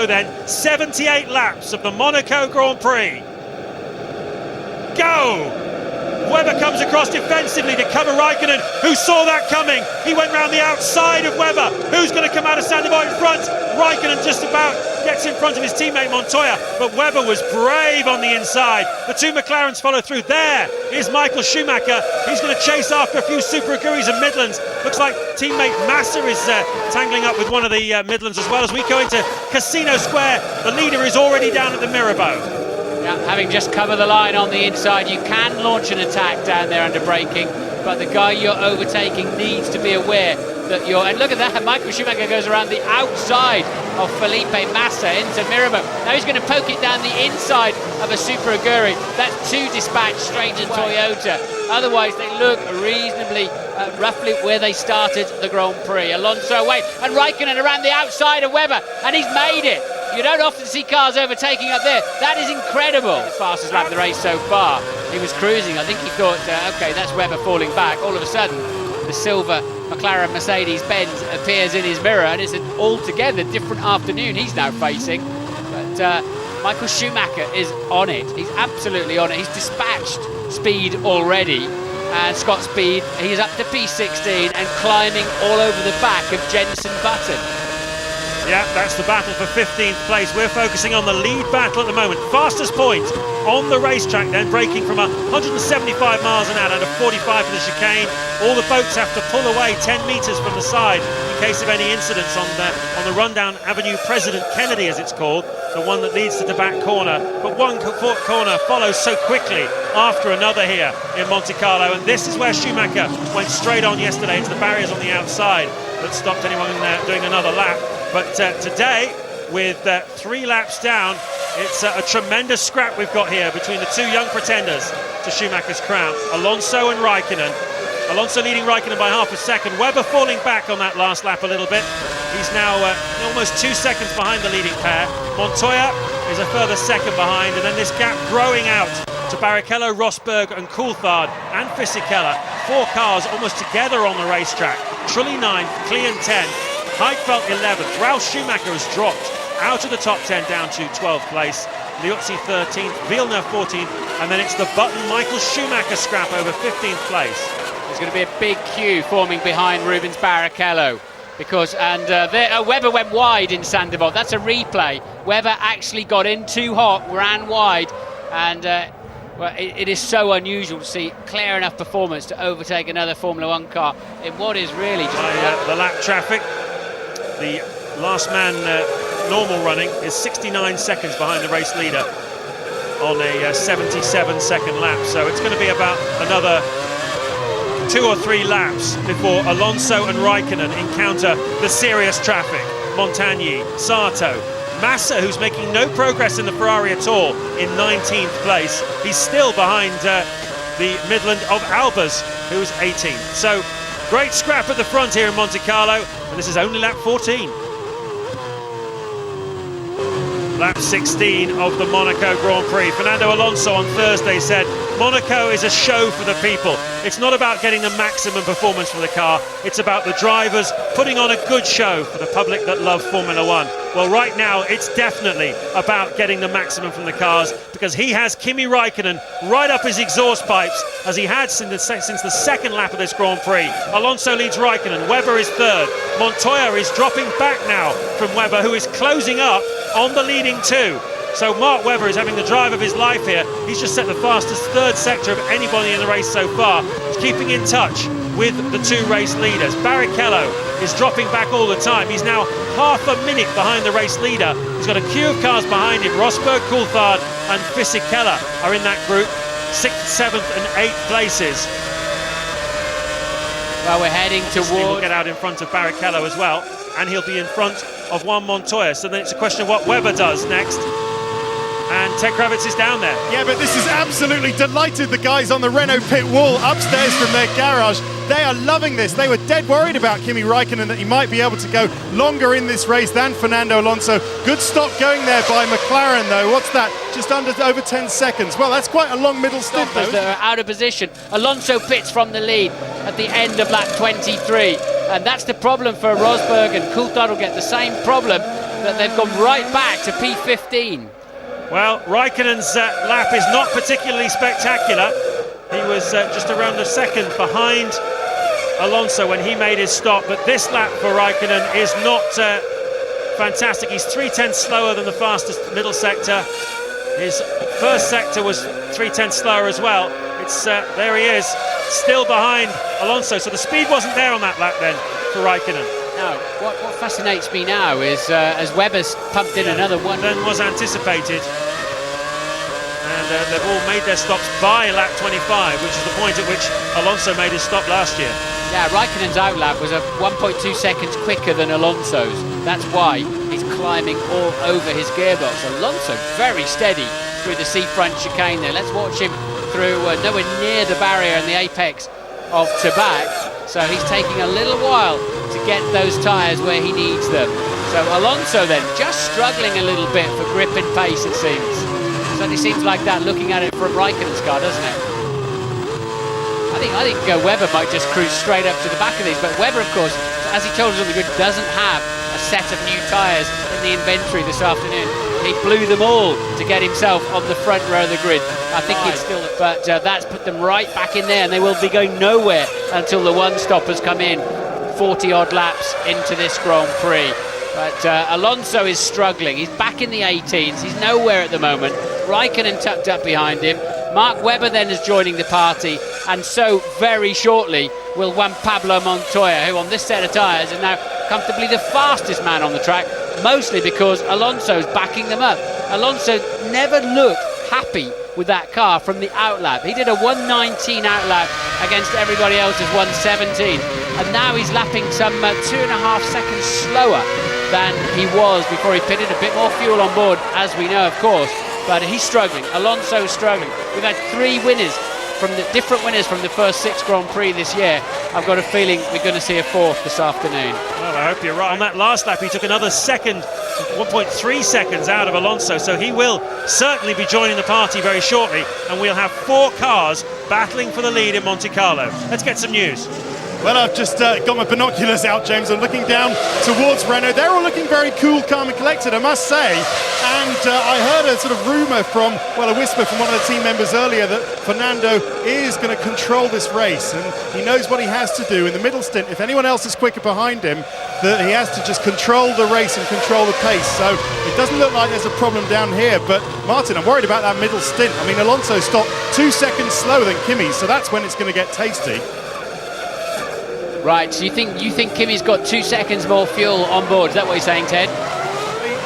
go then. 78 laps of the Monaco Grand Prix. Go! Webber comes across defensively to cover Raikkonen, who saw that coming. He went round the outside of Webber. Who's going to come out of Sandoval in front? Raikkonen just about gets in front of his teammate Montoya, but Webber was brave on the inside. The two McLarens follow through. There is Michael Schumacher. He's going to chase after a few Super Aguris and Midlands. Looks like teammate Massa is tangling up with one of the Midlands as well. As we go into Casino Square, the leader is already down at the Mirabeau. Yeah, having just covered the line on the inside, you can launch an attack down there under braking, but the guy you're overtaking needs to be aware that you're... And look at that, Michael Schumacher goes around the outside of Felipe Massa into Mirabeau. Now he's going to poke it down the inside of a Super Aguri. That's two dispatched straight to Toyota. Otherwise, they look reasonably, roughly where they started the Grand Prix. Alonso away, and Raikkonen around the outside of Webber, and he's made it. You don't often see cars overtaking up there. That is incredible. The fastest lap of the race so far. He was cruising. I think he thought, okay, that's Webber falling back. All of a sudden, the silver McLaren Mercedes-Benz appears in his mirror, and it's an altogether different afternoon he's now facing. But Michael Schumacher is on it. He's absolutely on it. He's dispatched speed already. And Scott Speed, he's up to P16 and climbing all over the back of Jenson Button. Yeah, that's the battle for 15th place. We're focusing on the lead battle at the moment. Fastest point on the racetrack then, braking from 175 miles an hour down to 45 for the chicane. All the boats have to pull away 10 metres from the side in case of any incidents on the rundown Avenue President Kennedy, as it's called, the one that leads to the back corner. But one corner follows so quickly after another here in Monte Carlo, and this is where Schumacher went straight on yesterday into the barriers on the outside that stopped anyone doing another lap. But today, with 3 laps down, it's a tremendous scrap we've got here between the two young pretenders to Schumacher's crown, Alonso and Raikkonen. Alonso leading Raikkonen by half a second. Webber falling back on that last lap a little bit. He's now almost 2 seconds behind the leading pair. Montoya is a further second behind, and then this gap growing out to Barrichello, Rosberg and Coulthard and Fisichella. 4 cars almost together on the racetrack. Trulli 9th, Klein 10th. Heidfeld 11th. Ralf Schumacher has dropped out of the top 10 down to 12th place. Liuzzi 13th, Villeneuve 14th, and then it's the Button Michael Schumacher scrap over 15th place. There's going to be a big queue forming behind Rubens Barrichello because Webber went wide in Sandoval. That's a replay. Webber actually got in too hot, ran wide, and well, it is so unusual to see clear enough performance to overtake another Formula One car in what is really just the lap traffic. The last man normal running is 69 seconds behind the race leader on a 77-second lap. So it's going to be about another 2 or 3 laps before Alonso and Raikkonen encounter the serious traffic. Montagny, Sato, Massa, who's making no progress in the Ferrari at all, in 19th place. He's still behind the Midland of Albers, who's 18th. So great scrap at the front here in Monte Carlo, and this is only lap 14. Lap 16 of the Monaco Grand Prix. Fernando Alonso on Thursday said, Monaco is a show for the people. It's not about getting the maximum performance from the car, it's about the drivers putting on a good show for the public that love Formula One. Well, right now, it's definitely about getting the maximum from the cars, because he has Kimi Raikkonen right up his exhaust pipes, as he had since the second lap of this Grand Prix. Alonso leads Raikkonen, Webber is third. Montoya is dropping back now from Webber, who is closing up on the leading two. So Mark Webber is having the drive of his life here. He's just set the fastest third sector of anybody in the race so far. He's keeping in touch with the two race leaders. Barrichello is dropping back all the time. He's now half a minute behind the race leader. He's got a queue of cars behind him. Rosberg, Coulthard and Fisichella are in that group. 6th, 7th and 8th places. Well, we're heading towards... We'll get out in front of Barrichello as well, and he'll be in front of Juan Montoya. So then it's a question of what Webber does next. And Ted Kravitz is down there. Yeah, but this is absolutely delighted. The guys on the Renault pit wall upstairs from their garage, they are loving this. They were dead worried about Kimi Raikkonen, that he might be able to go longer in this race than Fernando Alonso. Good stop going there by McLaren, though. What's that? Just over 10 seconds. Well, that's quite a long middle stint, though. They're out of position. Alonso pits from the lead at the end of lap 23. And that's the problem for Rosberg, and Coulthard will get the same problem that they've gone right back to P15. Well, Raikkonen's lap is not particularly spectacular. He was just around a second behind Alonso when he made his stop, but this lap for Raikkonen is not fantastic. He's 3/10 slower than the fastest middle sector. His first sector was 3/10 slower as well. It's there he is, still behind Alonso, so the speed wasn't there on that lap then for Raikkonen. Now, what fascinates me now is as Webber's pumped in another one. Than was anticipated. And they've all made their stops by lap 25, which is the point at which Alonso made his stop last year. Yeah, Raikkonen's outlap was 1.2 seconds quicker than Alonso's. That's why he's climbing all over his gearbox. Alonso very steady through the seafront chicane there. Let's watch him through nowhere near the barrier and the apex of Tabac. So he's taking a little while to get those tyres where he needs them. So Alonso then just struggling a little bit for grip and pace, it seems. Certainly seems like that looking at it from Raikkonen's car, doesn't it? I think Webber might just cruise straight up to the back of these, but Webber, of course, as he told us on the grid, doesn't have a set of new tyres in the inventory this afternoon. He blew them all to get himself on the front row of the grid. I think he'd still, but that's put them right back in there, and they will be going nowhere until the one-stoppers come in 40-odd laps into this Grand Prix. But Alonso is struggling. He's back in the 18s. He's nowhere at the moment. Raikkonen tucked up behind him. Mark Webber then is joining the party, and so very shortly will Juan Pablo Montoya, who on this set of tyres is now comfortably the fastest man on the track, mostly because Alonso's backing them up. Alonso never looked happy with that car from the outlap. He did a 1:19 outlap against everybody else's 1:17, and now he's lapping some 2.5 seconds slower than he was before he pitted. A bit more fuel on board, as we know, of course, but he's struggling. Alonso's struggling. We've had three winners from the different winners from the first 6 Grand Prix this year. I've got a feeling we're going to see a fourth this afternoon. Well, I hope you're right. On that last lap, he took another second, 1.3 seconds out of Alonso, so he will certainly be joining the party very shortly, and we'll have 4 cars battling for the lead in Monte Carlo. Let's get some news. Well, I've just got my binoculars out, James. I'm looking down towards Renault. They're all looking very cool, calm and collected, I must say. And I heard a sort of rumour from, well, a whisper from one of the team members earlier that Fernando is going to control this race, and he knows what he has to do in the middle stint. If anyone else is quicker behind him, that he has to just control the race and control the pace. So it doesn't look like there's a problem down here. But Martin, I'm worried about that middle stint. I mean, Alonso stopped 2 seconds slower than Kimi, so that's when it's going to get tasty. Right, so you think Kimi's got 2 seconds more fuel on board? Is that what you're saying, Ted?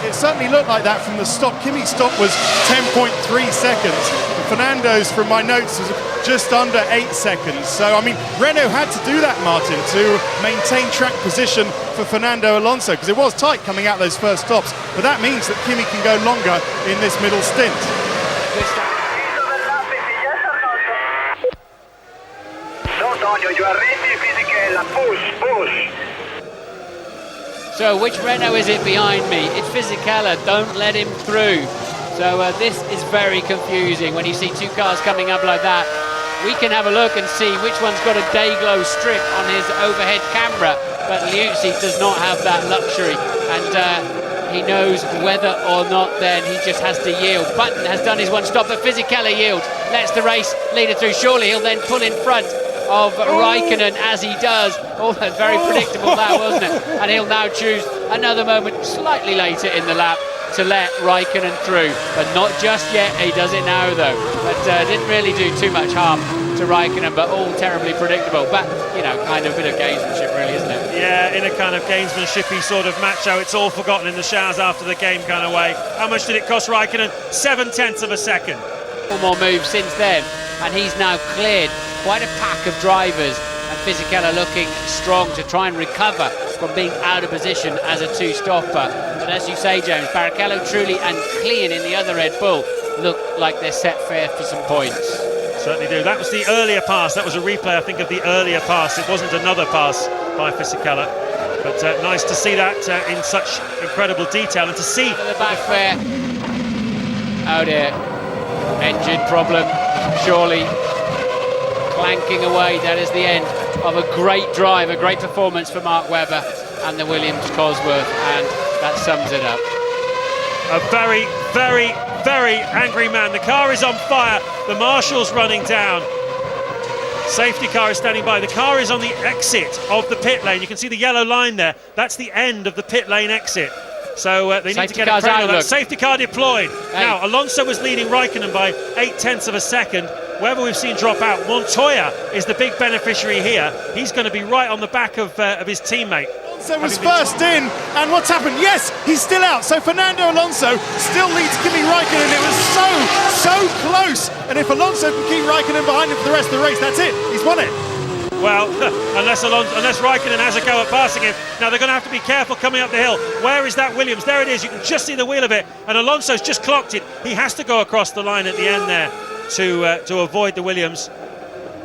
It certainly looked like that from the stop. Kimi's stop was 10.3 seconds. And Fernando's, from my notes, was just under 8 seconds. So, I mean, Renault had to do that, Martin, to maintain track position for Fernando Alonso, because it was tight coming out those first stops. But that means that Kimi can go longer in this middle stint. You are ready, Fisichella, push. So which Renault is it behind me? It's Fisichella, don't let him through. So this is very confusing when you see 2 cars coming up like that. We can have a look and see which one's got a day-glow strip on his overhead camera, but Liuzzi does not have that luxury, and he knows whether or not then he just has to yield. Button has done his one stop, but Fisichella yields, lets the race leader through. Surely he'll then pull in front of Raikkonen as he does. Oh, that's very predictable that, wasn't it? And he'll now choose another moment slightly later in the lap to let Raikkonen through, but not just yet. He does it now though, but didn't really do too much harm to Raikkonen, but all terribly predictable. But you know, kind of a bit of gamesmanship really, isn't it? Yeah, in a kind of gamesmanshipy sort of macho, it's all forgotten in the showers after the game kind of way. How much did it cost Raikkonen? 0.7 of a second. 4 more moves since then, and he's now cleared quite a pack of drivers, and Fisichella looking strong to try and recover from being out of position as a 2-stopper. But as you say, James, Barrichello, Trulli and Klein in the other Red Bull look like they're set fair for some points. Certainly do. That was the earlier pass. That was a replay, I think, of the earlier pass. It wasn't another pass by Fisichella. But nice to see that in such incredible detail, and to see the back there. Oh dear. Engine problem, surely. Clanking away, that is the end of a great drive, a great performance for Mark Webber and the Williams Cosworth, and That sums it up. A very, very, very angry man. The car is on fire. The marshal's running down. Safety car is standing by. The car is on the exit of the pit lane. You can see the yellow line there. That's the end of the pit lane exit. So they need to get it cradled. That safety car deployed. Hey. Now, Alonso was leading Raikkonen by 0.8 of a second. Whoever we've seen drop out, Montoya is the big beneficiary here. He's going to be right on the back of his teammate. Alonso was first in, and what's happened? Yes, he's still out. So Fernando Alonso still leads Kimi Raikkonen. It was so close. And if Alonso can keep Raikkonen behind him for the rest of the race, that's it. He's won it. Well, unless Raikkonen has a go at passing him. Now they're going to have to be careful coming up the hill. Where is that Williams? There it is. You can just see the wheel of it. And Alonso's just clocked it. He has to go across the line at the end there to avoid the Williams,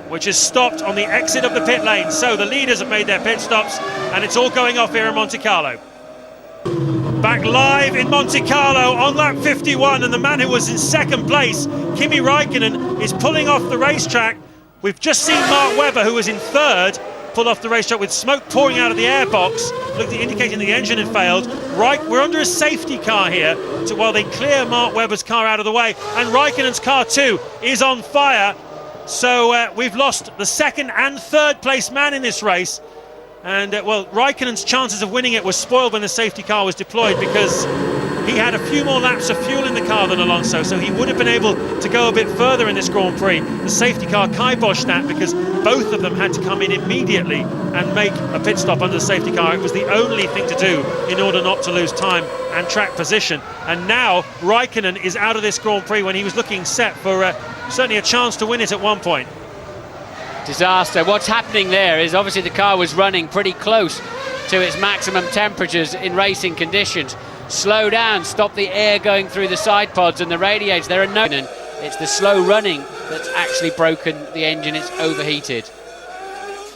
which is stopped on the exit of the pit lane. So the leaders have made their pit stops, and it's all going off here in Monte Carlo. Back live in Monte Carlo on lap 51, and the man who was in second place, Kimi Raikkonen, is pulling off the racetrack. We've just seen Mark Webber, who was in third, pull off the racetrack with smoke pouring out of the airbox, indicating the engine had failed. We're under a safety car here while they clear Mark Webber's car out of the way, and Raikkonen's car too is on fire. So we've lost the second and third place man in this race. And well, Raikkonen's chances of winning it were spoiled when the safety car was deployed, because he had a few more laps of fuel in the car than Alonso, so he would have been able to go a bit further in this Grand Prix. The safety car kiboshed that because both of them had to come in immediately and make a pit stop under the safety car. It was the only thing to do in order not to lose time and track position. And now Raikkonen is out of this Grand Prix when he was looking set for certainly a chance to win it at one point. Disaster. What's happening there is obviously the car was running pretty close to its maximum temperatures in racing conditions. Slow down, stop the air going through the side pods and the radiators. There are no... It's the slow running that's actually broken the engine. It's overheated.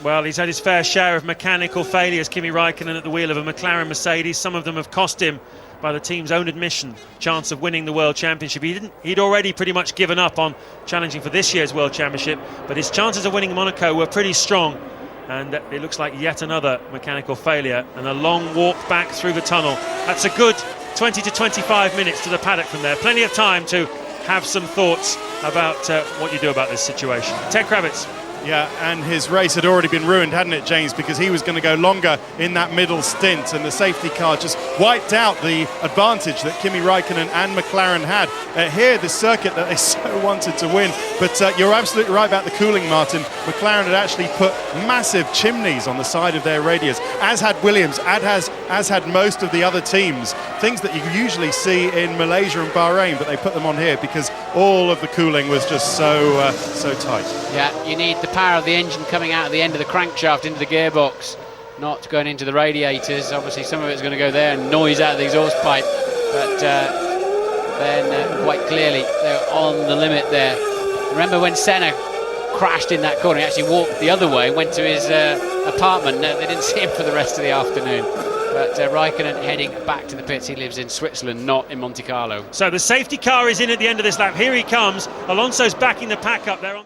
Well, he's had his fair share of mechanical failures, Kimi Raikkonen, at the wheel of a McLaren Mercedes. Some of them have cost him, by the team's own admission, chance of winning the World Championship. He'd already pretty much given up on challenging for this year's World Championship, but his chances of winning Monaco were pretty strong. And it looks like yet another mechanical failure and a long walk back through the tunnel. That's a good 20 to 25 minutes to the paddock from there. Plenty of time to have some thoughts about what you do about this situation. Ted Kravitz. Yeah, and his race had already been ruined, hadn't it, James? Because he was going to go longer in that middle stint, and the safety car just wiped out the advantage that Kimi Raikkonen and McLaren had. Here, the circuit that they so wanted to win. But you're absolutely right about the cooling, Martin. McLaren had actually put massive chimneys on the side of their radiators, as had Williams, as had most of the other teams. Things that you usually see in Malaysia and Bahrain, but they put them on here because all of the cooling was just so tight. Yeah, you need the power of the engine coming out of the end of the crankshaft into the gearbox, not going into the radiators. Obviously some of it's going to go there and noise out of the exhaust pipe, but then quite clearly they're on the limit there. Remember when Senna crashed in that corner? He actually walked the other way, went to his apartment. No, they didn't see him for the rest of the afternoon. But Raikkonen heading back to the pits. He lives in Switzerland, not in Monte Carlo. So the safety car is in at the end of this lap. Here he comes. Alonso's backing the pack up there.